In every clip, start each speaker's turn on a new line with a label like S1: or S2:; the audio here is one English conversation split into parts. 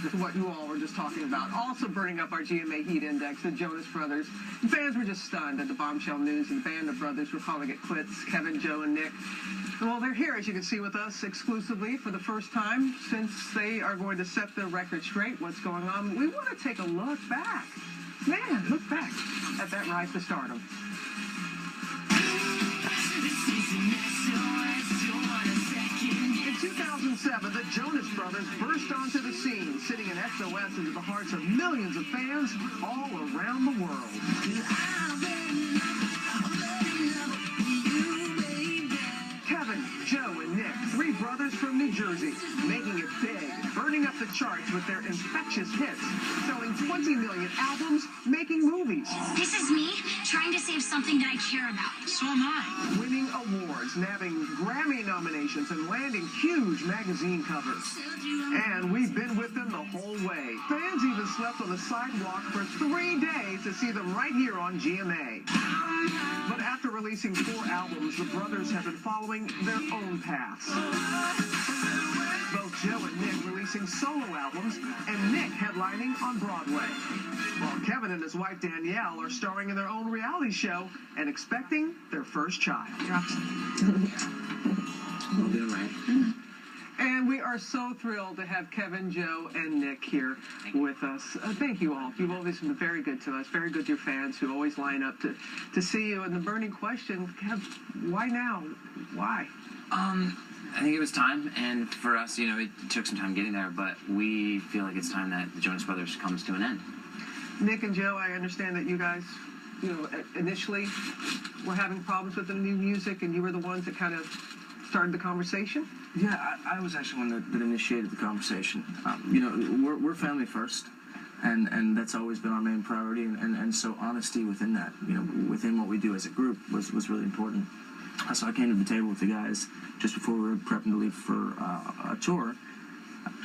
S1: to what you all were just talking about. Also burning up our GMA heat index, the Jonas Brothers. Fans were just stunned at the bombshell news, and the band of brothers were calling it quits, Kevin, Joe, and Nick. Well, they're here, as you can see, with us exclusively for the first time since they are going to set the record straight. What's going on? We want to take a look back. Man, look back at that ride to stardom. In 2007, the Jonas Brothers burst onto the scene, sitting an SOS into the hearts of millions of fans all around the world. Kevin, Joe, and Nick, three brothers from New Jersey, making it big, burning up the charts with their infectious hits, selling 20 million albums, making movies.
S2: This is me trying to save something that I care about. So am I.
S1: Winning awards, nabbing Grammy nominations, and landing huge magazine covers. And we've been with them the whole way. Fans even slept on the sidewalk for 3 days to see them right here on GMA. But after releasing 4 albums, the brothers have been following their own paths. Both Joe and Nick releasing solo albums, and Nick headlining on Broadway. While Kevin and his wife Danielle are starring in their own reality show and expecting their first child.
S3: We'll do it right.
S1: And we are so thrilled to have Kevin, Joe, and Nick here with us. Thank you all. You've always been very good to us, very good to your fans who always line up to see you. And the burning question, Kev, why now? Why?
S3: I think it was time, and for us, you know, it took some time getting there, but we feel like it's time that the Jonas Brothers comes to an end.
S1: Nick and Joe, I understand that you guys, you know, initially were having problems with the new music, and you were the ones that kind of started the conversation?
S4: Yeah, I was actually one that initiated the conversation. You know, we're family first, and that's always been our main priority, and so honesty within that, you know, within what we do as a group was really important. So I came to the table with the guys just before we were prepping to leave for a tour,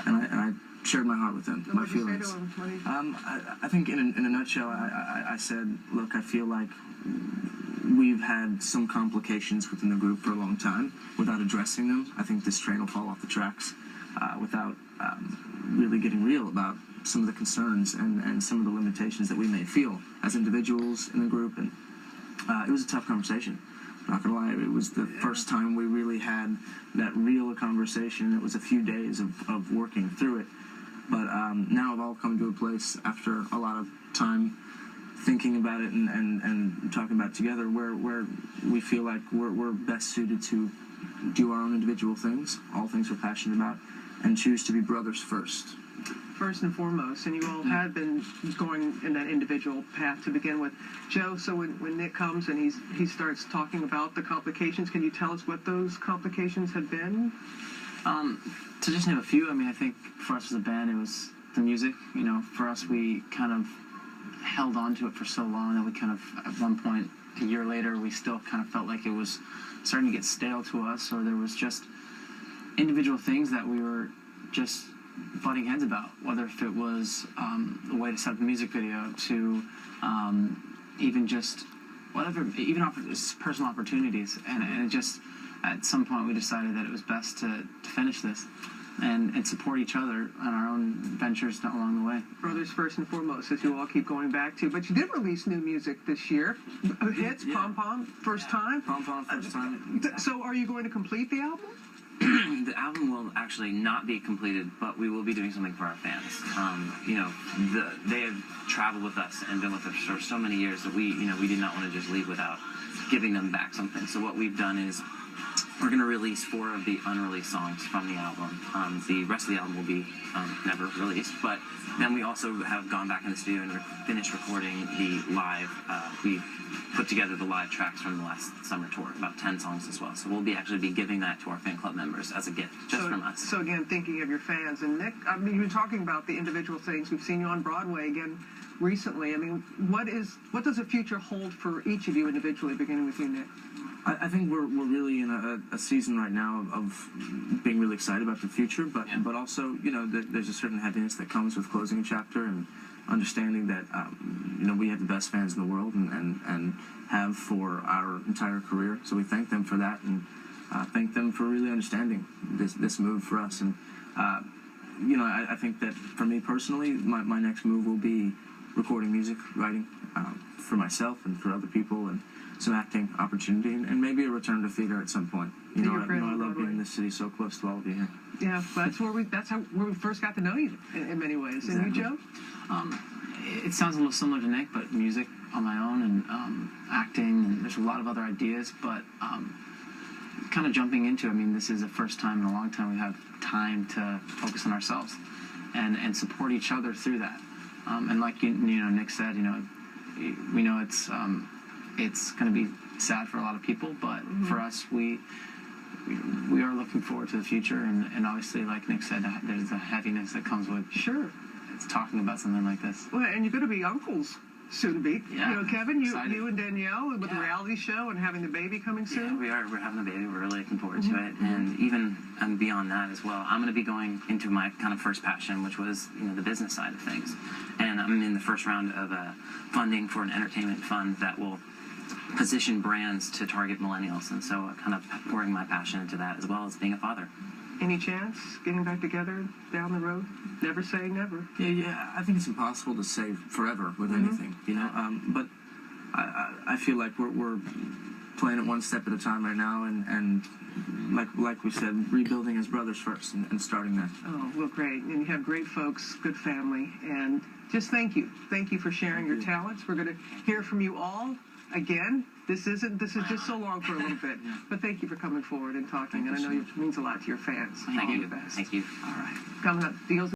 S4: and I shared my heart with them, my feelings. I think in a nutshell, I said, look, I feel like we've had some complications within the group for a long time without addressing them. I think this train will fall off the tracks without really getting real about some of the concerns and some of the limitations that we may feel as individuals in the group. And it was a tough conversation. Not gonna lie, it was the first time we really had that real conversation. It was a few days of working through it. But now I've all come to a place after a lot of time thinking about it and talking about it together where we feel like we're best suited to do our own individual things, all things we're passionate about, and choose to be brothers first.
S1: First and foremost, and you all had been going in that individual path to begin with. Joe, so when Nick comes and he starts talking about the complications, can you tell us what those complications have been?
S5: To just name a few, I mean, I think for us as a band, it was the music. You know, for us, we kind of held on to it for so long that we kind of, at one point, a year later, we still kind of felt like it was starting to get stale to us, or there was just individual things that we were just butting heads about, whether if it was a way to set up a music video, to even just whatever, even personal opportunities, and it just, at some point we decided that it was best to finish this and support each other on our own ventures along the way.
S1: Brothers first and foremost, as you all keep going back to, but you did release new music this year. Hits, yeah. Pom Pom, first time.
S4: Pom Pom, first time.
S1: So are you going to complete the album?
S3: The album will actually not be completed, but we will be doing something for our fans. You know, they have traveled with us and been with us for so many years that we did not want to just leave without giving them back something. So what we've done is we're going to release 4 of the unreleased songs from the album. The rest of the album will be never released, but then we also have gone back in the studio and finished recording the live. We put together the live tracks from the last summer tour, about 10 songs as well. So we'll actually be giving that to our fan club members as a gift, just from us.
S1: So again, thinking of your fans, and Nick, I mean, you've been talking about the individual things. We've seen you on Broadway again recently. I mean, what does the future hold for each of you individually, beginning with you, Nick?
S4: I think we're really in a season right now of being really excited about the future, but also, you know, there's a certain heaviness that comes with closing a chapter and understanding that you know, we have the best fans in the world and have for our entire career. So we thank them for that, and thank them for really understanding this move for us. And I think that for me personally, my next move will be recording music, writing for myself and for other people, and some acting opportunity, and maybe a return to theater at some point. I love being in this city, so close to all of you here.
S1: Yeah, that's where we first got to know you in many ways.
S4: Exactly.
S1: And you, Joe?
S5: It sounds a little similar to Nick, but music on my own and acting, and there's a lot of other ideas, but kind of jumping into, this is the first time in a long time we have time to focus on ourselves and support each other through that. And like Nick said, we know it's going to be sad for a lot of people, but for us, we are looking forward to the future, and obviously, like Nick said, there's the heaviness that comes with talking about something like this.
S1: Well, and you're going to be uncles soon to be.
S5: Yeah,
S1: Kevin,
S5: excited.
S1: you and Danielle with the reality show and having the baby coming soon.
S3: Yeah, we are. We're having a baby. We're really looking forward to it, and even beyond that as well. I'm going to be going into my kind of first passion, which was the business side of things, and I'm in the first round of funding for an entertainment fund that will position brands to target millennials, and so kind of pouring my passion into that as well as being a father.
S1: Any chance getting back together down the road? Never say never.
S4: Yeah. I think it's impossible to say forever with anything, but I feel like we're playing it one step at a time right now, and like we said, rebuilding as brothers first and starting that.
S1: Oh, well, great. And you have great folks, good family, and just thank you. Thank you for sharing your talents. We're going to hear from you all again. This is just so long for a little bit, but thank you for coming forward and talking, and I know it means a lot to your fans.
S3: Thank you.
S1: All the best.
S3: Thank you.
S1: All right. Coming up, deals.